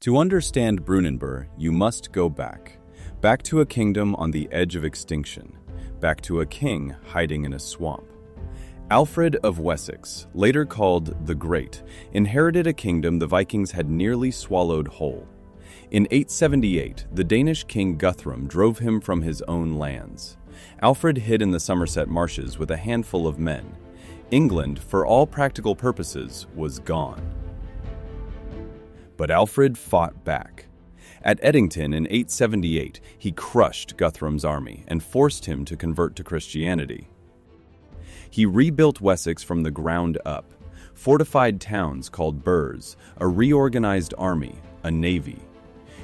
To understand Brunanburh, you must go back. Back to a kingdom on the edge of extinction. Back to a king hiding in a swamp. Alfred of Wessex, later called the Great, inherited a kingdom the Vikings had nearly swallowed whole. In 878, the Danish king Guthrum drove him from his own lands. Alfred hid in the Somerset marshes with a handful of men. England, for all practical purposes, was gone. But Alfred fought back. At Edington in 878, he crushed Guthrum's army and forced him to convert to Christianity. He rebuilt Wessex from the ground up, fortified towns called burhs, a reorganized army, a navy.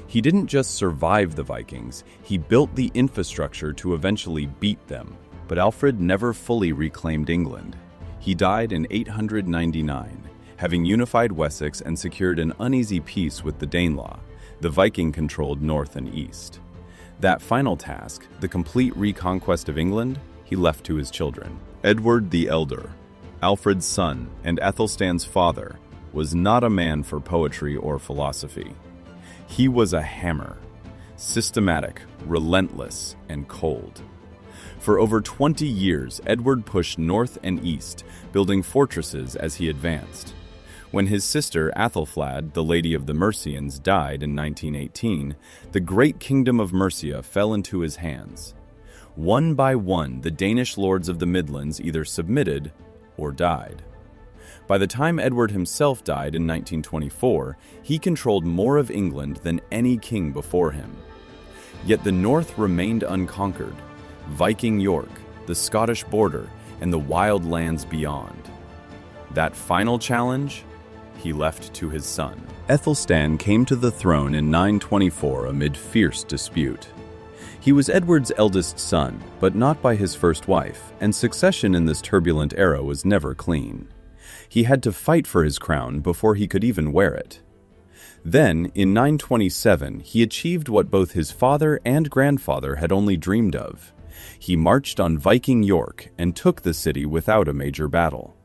He didn't just survive the Vikings, he built the infrastructure to eventually beat them. But Alfred never fully reclaimed England. He died in 899, having unified Wessex and secured an uneasy peace with the Danelaw, the Viking-controlled north and east. That final task, the complete reconquest of England, he left to his children. Edward the Elder, Alfred's son and Æthelstan's father, was not a man for poetry or philosophy. He was a hammer, systematic, relentless, and cold. For over 20 years, Edward pushed north and east, building fortresses as he advanced. When his sister Athelflaed, the Lady of the Mercians, died in 1918, the great kingdom of Mercia fell into his hands. One by one, the Danish lords of the Midlands either submitted or died. By the time Edward himself died in 1924, he controlled more of England than any king before him. Yet the north remained unconquered. Viking York, the Scottish border, and the wild lands beyond. That final challenge, he left to his son. Æthelstan came to the throne in 924 amid fierce dispute. He was Edward's eldest son, but not by his first wife, and succession in this turbulent era was never clean. He had to fight for his crown before he could even wear it. Then, in 927, he achieved what both his father and grandfather had only dreamed of. He marched on Viking York and took the city without a major battle.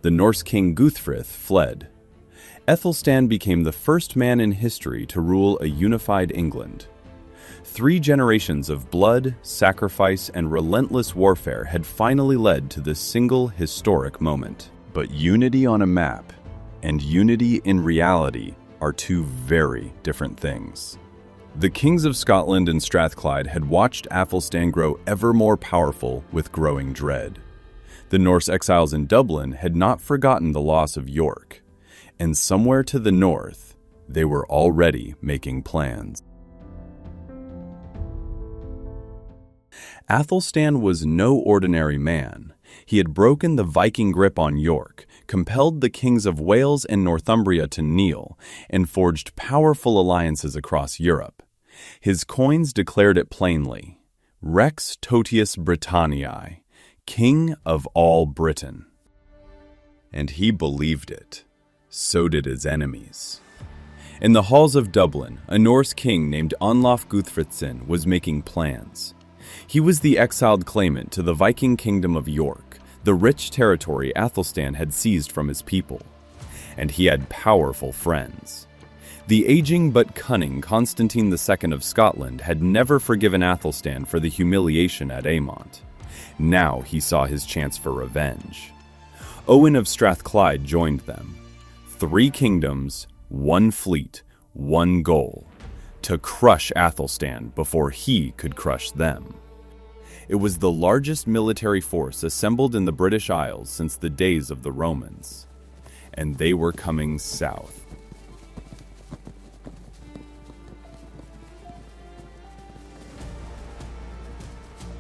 The Norse king Guthfrith fled. Æthelstan became the first man in history to rule a unified England. 3 generations of blood, sacrifice, and relentless warfare had finally led to this single historic moment. But unity on a map and unity in reality are two very different things. The kings of Scotland and Strathclyde had watched Athelstan grow ever more powerful with growing dread. The Norse exiles in Dublin had not forgotten the loss of York, and somewhere to the north, they were already making plans. Athelstan was no ordinary man. He had broken the Viking grip on York, compelled the kings of Wales and Northumbria to kneel, and forged powerful alliances across Europe. His coins declared it plainly: Rex Totius Britanniae, King of all Britain. And he believed it. So did his enemies. In the halls of Dublin, a Norse king named Onlaf Guthfrithson was making plans. He was the exiled claimant to the Viking kingdom of York, the rich territory Athelstan had seized from his people. And he had powerful friends. The aging but cunning Constantín II of Scotland had never forgiven Athelstan for the humiliation at Aemont. Now he saw his chance for revenge. Owen of Strathclyde joined them. 3 kingdoms, 1 fleet, 1 goal: to crush Athelstan before he could crush them. It was the largest military force assembled in the British Isles since the days of the Romans. And they were coming south.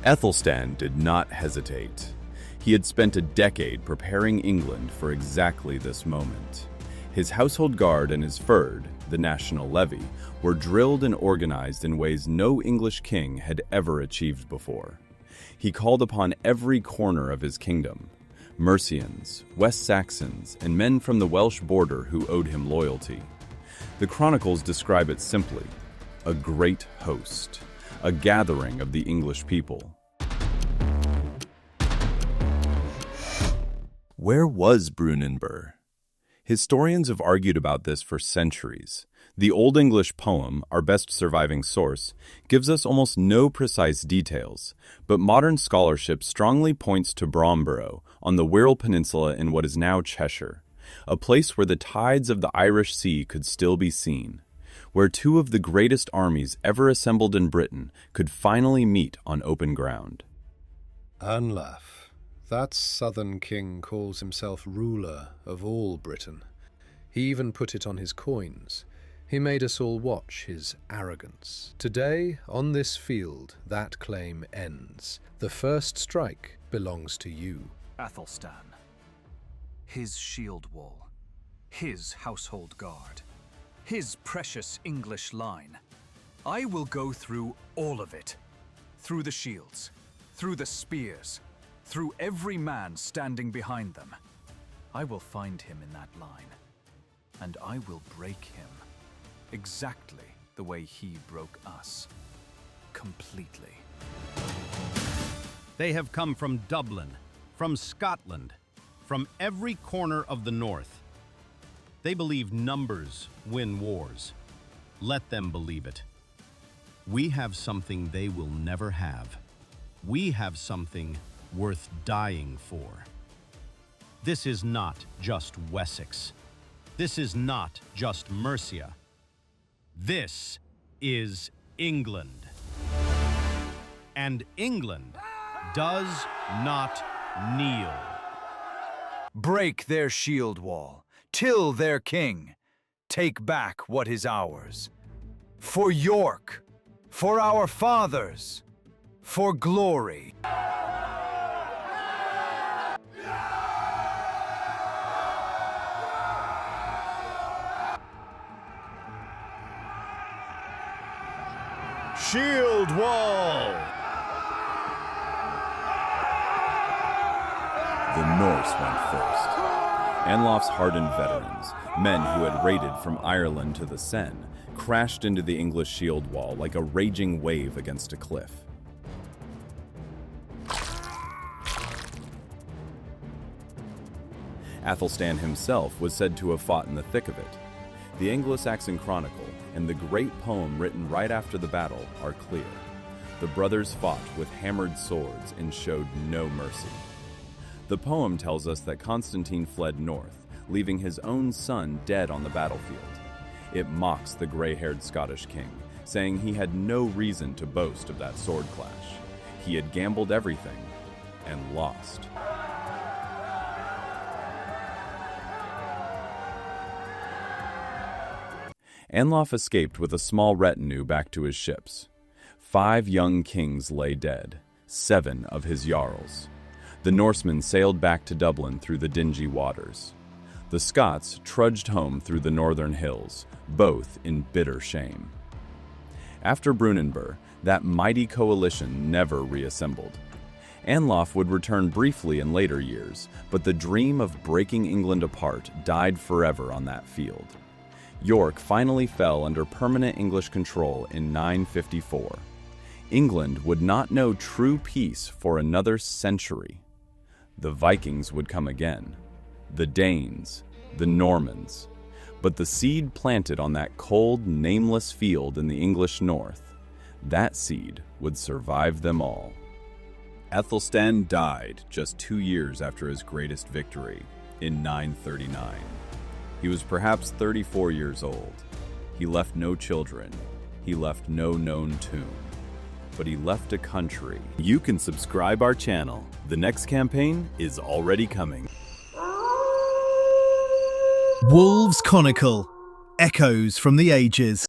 Æthelstan did not hesitate. He had spent a decade preparing England for exactly this moment. His household guard and his fyrd, the national levy, were drilled and organized in ways no English king had ever achieved before. He called upon every corner of his kingdom: Mercians, West Saxons, and men from the Welsh border who owed him loyalty. The chronicles describe it simply: a great host, a gathering of the English people. Where was Brunanburh? Historians have argued about this for centuries. The Old English poem, our best surviving source, gives us almost no precise details, but modern scholarship strongly points to Brunanburh on the Wirral Peninsula in what is now Cheshire, a place where the tides of the Irish Sea could still be seen, where two of the greatest armies ever assembled in Britain could finally meet on open ground. Anlaf, that southern king, calls himself ruler of all Britain. He even put it on his coins. He made us all watch his arrogance. Today, on this field, that claim ends. The first strike belongs to you. Athelstan, his shield wall, his household guard, his precious English line. I will go through all of it. Through the shields, through the spears, through every man standing behind them. I will find him in that line, and I will break him. Exactly the way he broke us. Completely. They have come from Dublin, from Scotland, from every corner of the north. They believe numbers win wars. Let them believe it. We have something they will never have. We have something worth dying for. This is not just Wessex. This is not just Mercia. This is England. And England does not kneel. Break their shield wall, till their king. Take back what is ours. For York, for our fathers, for glory. Shield wall! The Norse went first. Anlaf's hardened veterans, men who had raided from Ireland to the Seine, crashed into the English shield wall like a raging wave against a cliff. Athelstan himself was said to have fought in the thick of it. The Anglo-Saxon Chronicle and the great poem written right after the battle are clear. The brothers fought with hammered swords and showed no mercy. The poem tells us that Constantín fled north, leaving his own son dead on the battlefield. It mocks the gray-haired Scottish king, saying he had no reason to boast of that sword clash. He had gambled everything and lost. Anlaf escaped with a small retinue back to his ships. 5 young kings lay dead, 7 of his jarls. The Norsemen sailed back to Dublin through the dingy waters. The Scots trudged home through the northern hills, both in bitter shame. After Brunanburh, that mighty coalition never reassembled. Anlaf would return briefly in later years, but the dream of breaking England apart died forever on that field. York finally fell under permanent English control in 954. England would not know true peace for another century. The Vikings would come again, the Danes, the Normans, but the seed planted on that cold, nameless field in the English north, that seed would survive them all. Æthelstan died just 2 years after his greatest victory, in 939. He was perhaps 34 years old. He left no children. He left no known tomb. But he left a country. You can subscribe our channel. The next campaign is already coming. Wolves Chronicle. Echoes from the Ages.